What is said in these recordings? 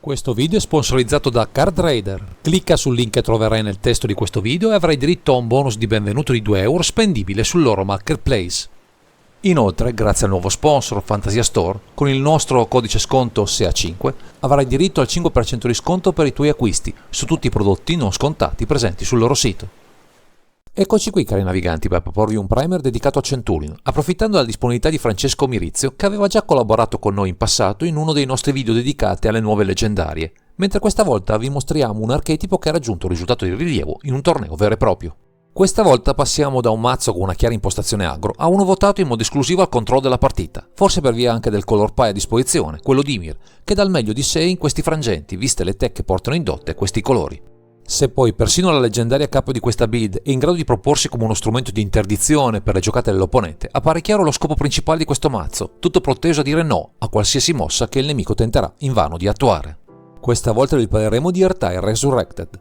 Questo video è sponsorizzato da Card Raider. Clicca sul link che troverai nel testo di questo video e avrai diritto a un bonus di benvenuto di 2 euro spendibile sul loro marketplace. Inoltre, grazie al nuovo sponsor Fantasia Store, con il nostro codice sconto SEA5 avrai diritto al 5% di sconto per i tuoi acquisti su tutti i prodotti non scontati presenti sul loro sito. Eccoci qui, cari naviganti, per proporvi un primer dedicato a Centurion, approfittando della disponibilità di Francesco Mirizio, che aveva già collaborato con noi in passato in uno dei nostri video dedicati alle nuove leggendarie, mentre questa volta vi mostriamo un archetipo che ha raggiunto un risultato di rilievo in un torneo vero e proprio. Questa volta passiamo da un mazzo con una chiara impostazione aggro a uno votato in modo esclusivo al controllo della partita, forse per via anche del color pie a disposizione, quello di Ymir, che dà il meglio di sé in questi frangenti, viste le tech che portano in dote questi colori. Se poi persino la leggendaria capo di questa build è in grado di proporsi come uno strumento di interdizione per le giocate dell'opponente, appare chiaro lo scopo principale di questo mazzo, tutto proteso a dire no a qualsiasi mossa che il nemico tenterà invano di attuare. Questa volta vi parleremo di Ertai Resurrected.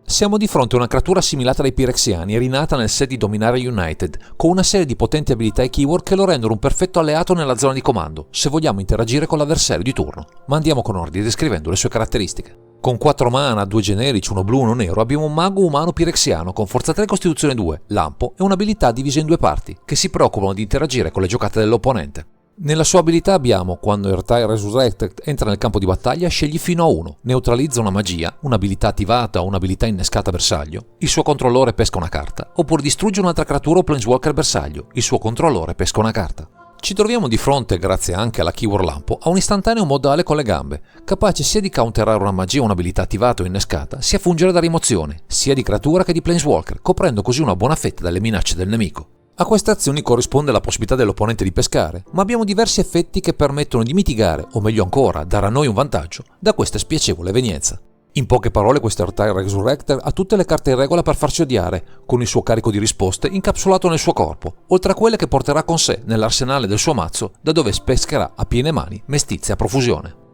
Siamo di fronte a una creatura assimilata dai Pirexiani e rinata nel set di Dominaria United, con una serie di potenti abilità e keyword che lo rendono un perfetto alleato nella zona di comando, se vogliamo interagire con l'avversario di turno. Ma andiamo con ordine descrivendo le sue caratteristiche. Con 4 mana, 2 generici, 1 blu e 1 nero, abbiamo un mago umano pirexiano con forza 3 costituzione 2, lampo e un'abilità divisa in 2 parti, che si preoccupano di interagire con le giocate dell'opponente. Nella sua abilità abbiamo, quando Ertai Resurrected entra nel campo di battaglia, scegli fino a 1, neutralizza una magia, un'abilità attivata o un'abilità innescata bersaglio, il suo controllore pesca una carta, oppure distrugge un'altra creatura o planeswalker bersaglio, il suo controllore pesca una carta. Ci troviamo di fronte, grazie anche alla keyword lampo, a un istantaneo modale con le gambe, capace sia di counterare una magia o un'abilità attivata o innescata, sia fungere da rimozione, sia di creatura che di planeswalker, coprendo così una buona fetta dalle minacce del nemico. A queste azioni corrisponde la possibilità dell'opponente di pescare, ma abbiamo diversi effetti che permettono di mitigare, o meglio ancora, dare a noi un vantaggio, da questa spiacevole evenienza. In poche parole, questo Ertai Resurrected ha tutte le carte in regola per farci odiare, con il suo carico di risposte incapsulato nel suo corpo, oltre a quelle che porterà con sé nell'arsenale del suo mazzo, da dove pescherà a piene mani mestizia a profusione.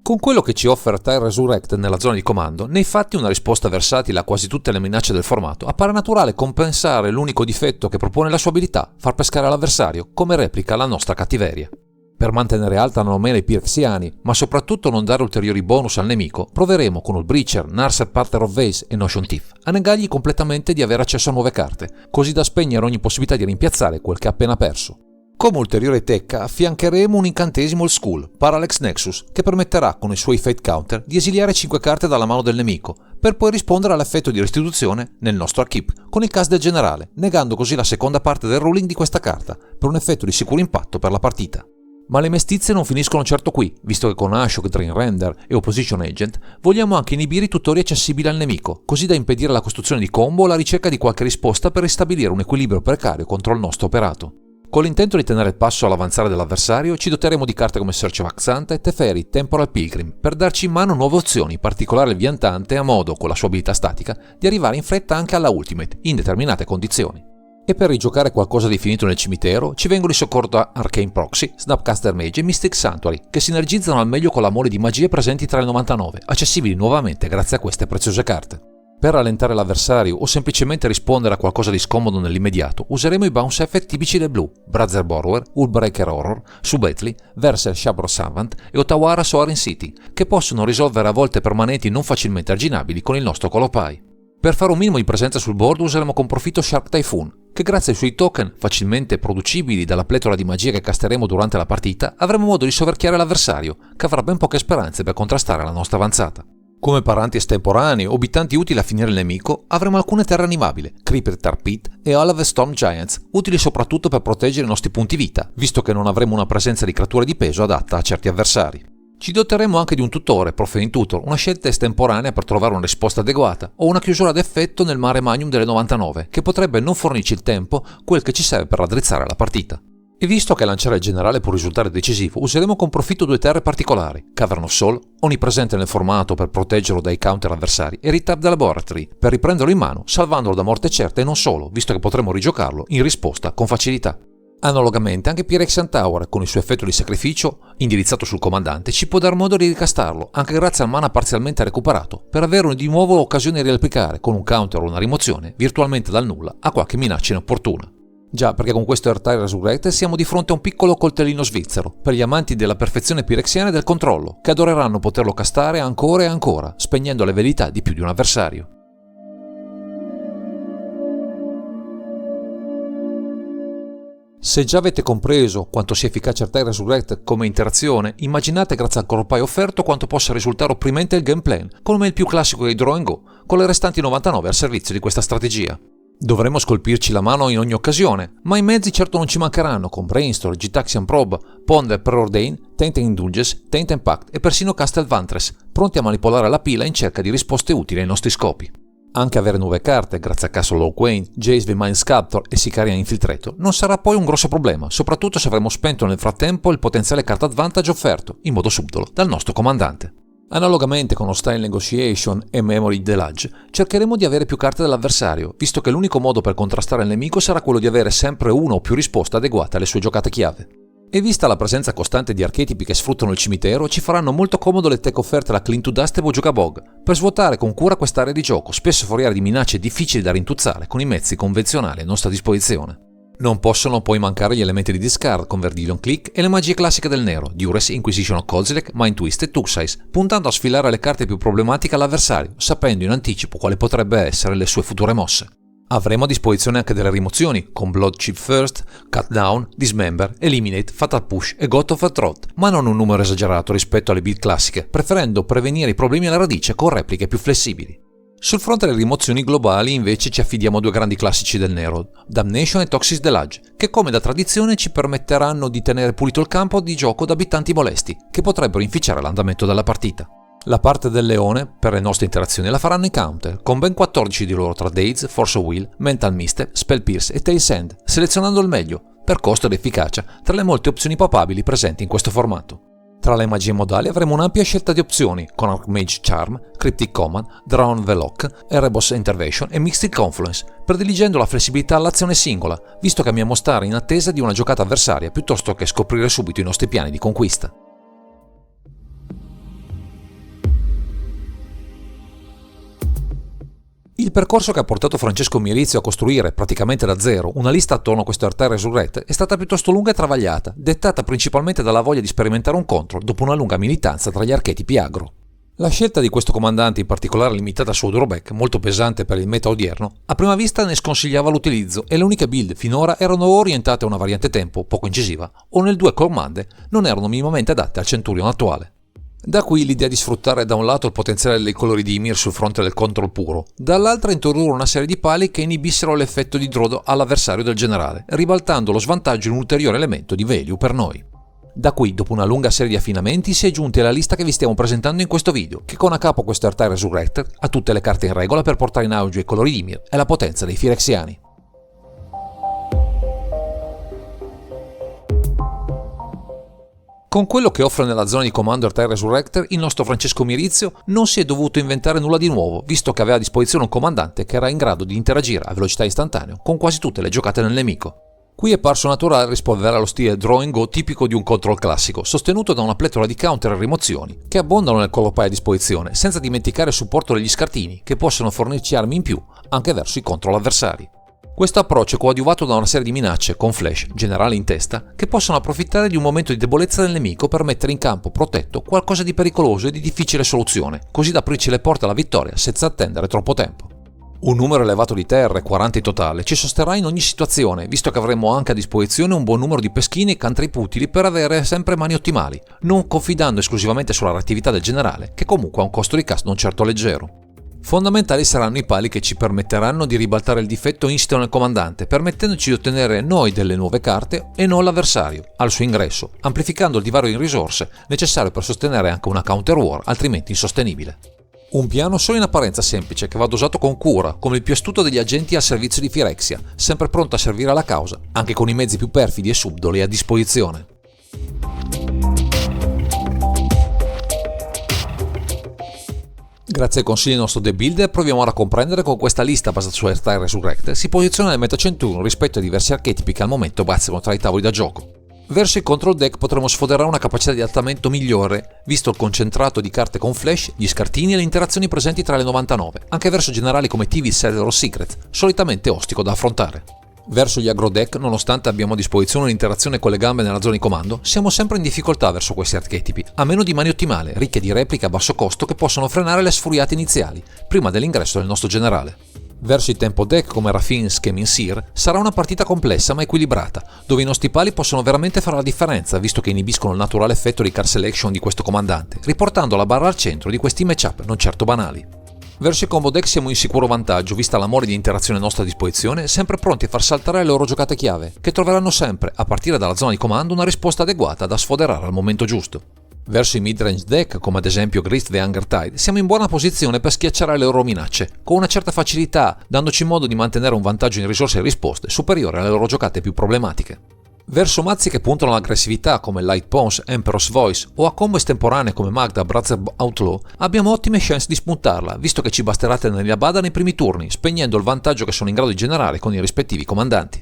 Con quello che ci offre Ertai Resurrected nella zona di comando, nei fatti una risposta versatile a quasi tutte le minacce del formato, appare naturale compensare l'unico difetto che propone la sua abilità, far pescare l'avversario, come replica la nostra cattiveria. Per mantenere alta la nomea dei Pirexiani, ma soprattutto non dare ulteriori bonus al nemico, proveremo con il Breacher, Narset Parter of Vase e Notion Thief a negargli completamente di avere accesso a nuove carte, così da spegnere ogni possibilità di rimpiazzare quel che ha appena perso. Come ulteriore tech affiancheremo un incantesimo old school, Parallax Nexus, che permetterà con i suoi Fate Counter di esiliare 5 carte dalla mano del nemico, per poi rispondere all'effetto di restituzione nel nostro upkeep, con il cast del generale, negando così la seconda parte del ruling di questa carta, per un effetto di sicuro impatto per la partita. Ma le mestizie non finiscono certo qui, visto che con Ashok, Drain Render e Opposition Agent vogliamo anche inibire i tutori accessibili al nemico, così da impedire la costruzione di combo o la ricerca di qualche risposta per ristabilire un equilibrio precario contro il nostro operato. Con l'intento di tenere il passo all'avanzare dell'avversario, ci doteremo di carte come Search of Axantha e Teferi Temporal Pilgrim per darci in mano nuove opzioni, in particolare il Viandante, a modo, con la sua abilità statica, di arrivare in fretta anche alla Ultimate, in determinate condizioni. E per rigiocare qualcosa di finito nel cimitero, ci vengono in soccorso Arcane Proxy, Snapcaster Mage e Mystic Sanctuary, che sinergizzano al meglio con la mole di magie presenti tra le 99, accessibili nuovamente grazie a queste preziose carte. Per rallentare l'avversario o semplicemente rispondere a qualcosa di scomodo nell'immediato, useremo i bounce effect tipici del blu, Brother Borrower, Hullbreaker Horror, Subetli, Verser Shabro Savant e Otawara Soaring City, che possono risolvere a volte permanenti non facilmente arginabili con il nostro color pie. Per fare un minimo di presenza sul board useremo con profitto Sharp Typhoon, che grazie ai suoi token, facilmente producibili dalla pletora di magie che casteremo durante la partita, avremo modo di soverchiare l'avversario, che avrà ben poche speranze per contrastare la nostra avanzata. Come paranti estemporanei o abitanti utili a finire il nemico, avremo alcune terre animabili, Creeper Tar Pit e Olive Storm Giants, utili soprattutto per proteggere i nostri punti vita, visto che non avremo una presenza di creature di peso adatta a certi avversari. Ci doteremo anche di un tutore, Profane Tutor, una scelta estemporanea per trovare una risposta adeguata, o una chiusura d'effetto nel mare magnum delle 99, che potrebbe non fornirci il tempo, quel che ci serve per raddrizzare la partita. E visto che lanciare il generale può risultare decisivo, useremo con profitto 2 terre particolari, Cavern of Soul, onnipresente nel formato per proteggerlo dai counter avversari, e Retab the Laboratory, per riprenderlo in mano, salvandolo da morte certa e non solo, visto che potremo rigiocarlo in risposta con facilità. Analogamente anche Phyrexian Tower, con il suo effetto di sacrificio indirizzato sul comandante, ci può dar modo di ricastarlo, anche grazie al mana parzialmente recuperato, per avere di nuovo occasione di replicare con un counter o una rimozione, virtualmente dal nulla, a qualche minaccia inopportuna. Già, perché con questo Ertyle Resurrected siamo di fronte a un piccolo coltellino svizzero, per gli amanti della perfezione pirexiana e del controllo, che adoreranno poterlo castare ancora e ancora, spegnendo le velità di più di un avversario. Se già avete compreso quanto sia efficace Ertyle Resurrected come interazione, immaginate grazie al colpai offerto quanto possa risultare opprimente il gameplan, come il più classico dei Draw and Go, con le restanti 99 al servizio di questa strategia. Dovremo scolpirci la mano in ogni occasione, ma i mezzi certo non ci mancheranno con Brainstorm, Gitaxian Probe, Ponder Preordain, Taint Indulgence, Taint Pact e persino Castle Vantress, pronti a manipolare la pila in cerca di risposte utili ai nostri scopi. Anche avere nuove carte, grazie a Castle Lorwyn, Jace the Mind Sculptor e Sicarian Infiltrator, non sarà poi un grosso problema, soprattutto se avremo spento nel frattempo il potenziale card advantage offerto, in modo subdolo, dal nostro comandante. Analogamente con Hostile Negotiation e Memory Delage, cercheremo di avere più carte dell'avversario, visto che l'unico modo per contrastare il nemico sarà quello di avere sempre una o più risposte adeguate alle sue giocate chiave. E vista la presenza costante di archetipi che sfruttano il cimitero, ci faranno molto comodo le tech offerte da Clean to Dust e Bojugabog, per svuotare con cura quest'area di gioco, spesso foriera di minacce difficili da rintuzzare con i mezzi convenzionali a nostra disposizione. Non possono poi mancare gli elementi di discard con Verdilion Click e le magie classiche del nero, Duress, Inquisition of Kozilek, Mind Twist e Tuxize, puntando a sfilare le carte più problematiche all'avversario, sapendo in anticipo quale potrebbe essere le sue future mosse. Avremo a disposizione anche delle rimozioni, con Blood Chip First, Cut Down, Dismember, Eliminate, Fatal Push e God of a Throat, ma non un numero esagerato rispetto alle build classiche, preferendo prevenire i problemi alla radice con repliche più flessibili. Sul fronte delle rimozioni globali invece ci affidiamo a due grandi classici del nero, Damnation e Toxic Delage, che come da tradizione ci permetteranno di tenere pulito il campo di gioco da abitanti molesti, che potrebbero inficiare l'andamento della partita. La parte del leone, per le nostre interazioni, la faranno i counter, con ben 14 di loro tra Daze, Force of Will, Mental Misstep, Spell Pierce e Tail's End, selezionando il meglio, per costo ed efficacia, tra le molte opzioni papabili presenti in questo formato. Tra le magie modali avremo un'ampia scelta di opzioni, con Archmage Charm, Cryptic Command, Drown Veloc, Erebos Intervention e Mixed Confluence, prediligendo la flessibilità all'azione singola, visto che amiamo stare in attesa di una giocata avversaria piuttosto che scoprire subito i nostri piani di conquista. Il percorso che ha portato Francesco Mirizio a costruire, praticamente da zero, una lista attorno a questo Ertyle Resurrected è stata piuttosto lunga e travagliata, dettata principalmente dalla voglia di sperimentare un control dopo una lunga militanza tra gli archetipi agro. La scelta di questo comandante, in particolare limitata al suo drawback, molto pesante per il meta odierno, a prima vista ne sconsigliava l'utilizzo e le uniche build finora erano orientate a una variante tempo poco incisiva o nel 2 comande non erano minimamente adatte al Centurion attuale. Da qui l'idea di sfruttare da un lato il potenziale dei colori di Ymir sul fronte del control puro, dall'altra introdurre una serie di pali che inibissero l'effetto di draw all'avversario del generale, ribaltando lo svantaggio in un ulteriore elemento di value per noi. Da qui, dopo una lunga serie di affinamenti, si è giunti alla lista che vi stiamo presentando in questo video, che con a capo questo Ertyle Resurrected ha tutte le carte in regola per portare in auge i colori di Ymir e la potenza dei Phyrexiani. Con quello che offre nella zona di comando Ertyle Resurrector, il nostro Francesco Mirizio non si è dovuto inventare nulla di nuovo, visto che aveva a disposizione un comandante che era in grado di interagire a velocità istantanea con quasi tutte le giocate nel nemico. Qui è parso naturale rispolverare lo stile draw and go tipico di un control classico, sostenuto da una pletora di counter e rimozioni, che abbondano nel collopai a disposizione, senza dimenticare il supporto degli scartini, che possono fornirci armi in più, anche verso i control avversari. Questo approccio è coadiuvato da una serie di minacce, con flash, generali in testa, che possono approfittare di un momento di debolezza del nemico per mettere in campo, protetto, qualcosa di pericoloso e di difficile soluzione, così da aprirci le porte alla vittoria senza attendere troppo tempo. Un numero elevato di terre, 40 in totale, ci sosterrà in ogni situazione, visto che avremo anche a disposizione un buon numero di peschini e cantrip utili per avere sempre mani ottimali, non confidando esclusivamente sulla reattività del generale, che comunque ha un costo di cast non certo leggero. Fondamentali saranno i pali che ci permetteranno di ribaltare il difetto insito nel comandante, permettendoci di ottenere noi delle nuove carte e non l'avversario, al suo ingresso, amplificando il divario in risorse necessario per sostenere anche una counter war altrimenti insostenibile. Un piano solo in apparenza semplice che va dosato con cura, come il più astuto degli agenti al servizio di Phyrexia, sempre pronto a servire alla causa, anche con i mezzi più perfidi e subdoli a disposizione. Grazie ai consigli del nostro The Builder proviamo ora a comprendere come questa lista basata su Hearthire Resurrect si posiziona nel meta 101 rispetto ai diversi archetipi che al momento bazzicano tra i tavoli da gioco. Verso il control deck potremo sfoderare una capacità di adattamento migliore, visto il concentrato di carte con flash, gli scartini e le interazioni presenti tra le 99, anche verso generali come TV, Seller o Secret, solitamente ostico da affrontare. Verso gli aggro deck, nonostante abbiamo a disposizione un'interazione con le gambe nella zona di comando, siamo sempre in difficoltà verso questi archetipi, a meno di mani ottimali, ricche di repliche a basso costo che possono frenare le sfuriate iniziali, prima dell'ingresso del nostro generale. Verso i tempo deck come Raffine, Scheming Seer sarà una partita complessa ma equilibrata, dove i nostri pali possono veramente fare la differenza visto che inibiscono il naturale effetto di card selection di questo comandante, riportando la barra al centro di questi matchup non certo banali. Verso i combo deck siamo in sicuro vantaggio vista la mole di interazione a nostra disposizione, sempre pronti a far saltare le loro giocate chiave, che troveranno sempre, a partire dalla zona di comando, una risposta adeguata da sfoderare al momento giusto. Verso i mid-range deck, come ad esempio Grist the Hunger Tide, siamo in buona posizione per schiacciare le loro minacce, con una certa facilità, dandoci modo di mantenere un vantaggio in risorse e risposte superiore alle loro giocate più problematiche. Verso mazzi che puntano all'aggressività come Light Pawns, Emperor's Voice o a combo estemporanee come Magda Brother Outlaw, abbiamo ottime chance di spuntarla, visto che ci basterà tenerli a bada nei primi turni, spegnendo il vantaggio che sono in grado di generare con i rispettivi comandanti.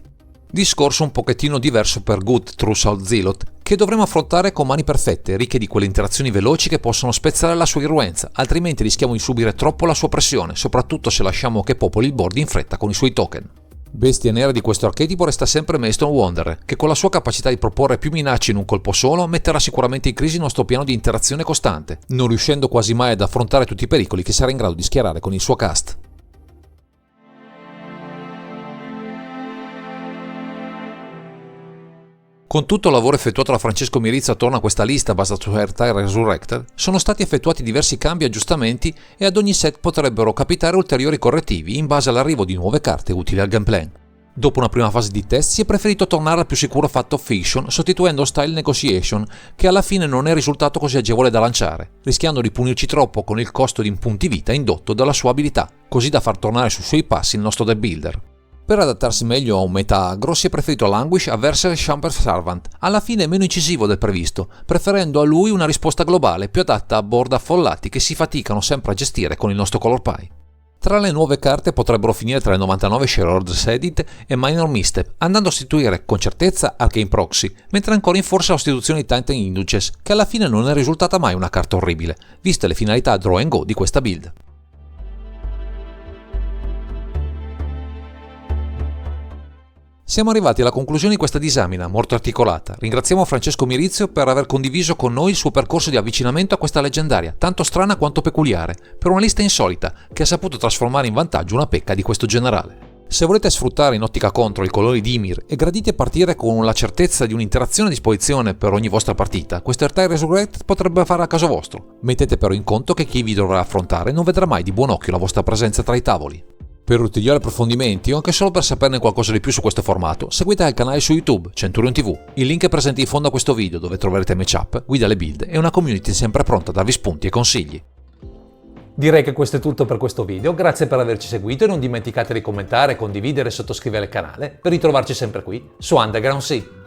Discorso un pochettino diverso per Good True Salt Zealot, che dovremo affrontare con mani perfette, ricche di quelle interazioni veloci che possono spezzare la sua irruenza, altrimenti rischiamo di subire troppo la sua pressione, soprattutto se lasciamo che popoli il board in fretta con i suoi token. Bestia nera di questo archetipo resta sempre Maelstrom Wanderer, che con la sua capacità di proporre più minacce in un colpo solo metterà sicuramente in crisi il nostro piano di interazione costante, non riuscendo quasi mai ad affrontare tutti i pericoli che sarà in grado di schierare con il suo cast. Con tutto il lavoro effettuato da Francesco Mirizzo attorno a questa lista basata su Hearthire Resurrected, sono stati effettuati diversi cambi e aggiustamenti e ad ogni set potrebbero capitare ulteriori correttivi in base all'arrivo di nuove carte utili al gameplay. Dopo una prima fase di test si è preferito tornare al più sicuro fatto Fiction sostituendo Style Negotiation, che alla fine non è risultato così agevole da lanciare, rischiando di punirci troppo con il costo di punti vita indotto dalla sua abilità, così da far tornare sui suoi passi il nostro deck builder. Per adattarsi meglio a un meta aggro si è preferito Languish Adversary Chamber Servant, alla fine meno incisivo del previsto, preferendo a lui una risposta globale più adatta a board affollati che si faticano sempre a gestire con il nostro color pie. Tra le nuove carte potrebbero finire tra le 99 Shepherd's Edit e Minor Misstep, andando a sostituire con certezza Arcane Proxy, mentre ancora in forza la sostituzione di Titan Induces, che alla fine non è risultata mai una carta orribile, viste le finalità draw and go di questa build. Siamo arrivati alla conclusione di questa disamina molto articolata. Ringraziamo Francesco Mirizio per aver condiviso con noi il suo percorso di avvicinamento a questa leggendaria, tanto strana quanto peculiare, per una lista insolita che ha saputo trasformare in vantaggio una pecca di questo generale. Se volete sfruttare in ottica contro i colori di Ymir e gradite partire con la certezza di un'interazione a disposizione per ogni vostra partita, questo Hearthire Resurrect potrebbe fare a caso vostro. Mettete però in conto che chi vi dovrà affrontare non vedrà mai di buon occhio la vostra presenza tra i tavoli. Per ulteriori approfondimenti o anche solo per saperne qualcosa di più su questo formato, seguite il canale su YouTube, Centurion TV. Il link è presente in fondo a questo video dove troverete matchup, guide alle build e una community sempre pronta a darvi spunti e consigli. Direi che questo è tutto per questo video, grazie per averci seguito e non dimenticate di commentare, condividere e sottoscrivere il canale per ritrovarci sempre qui su Underground Sea.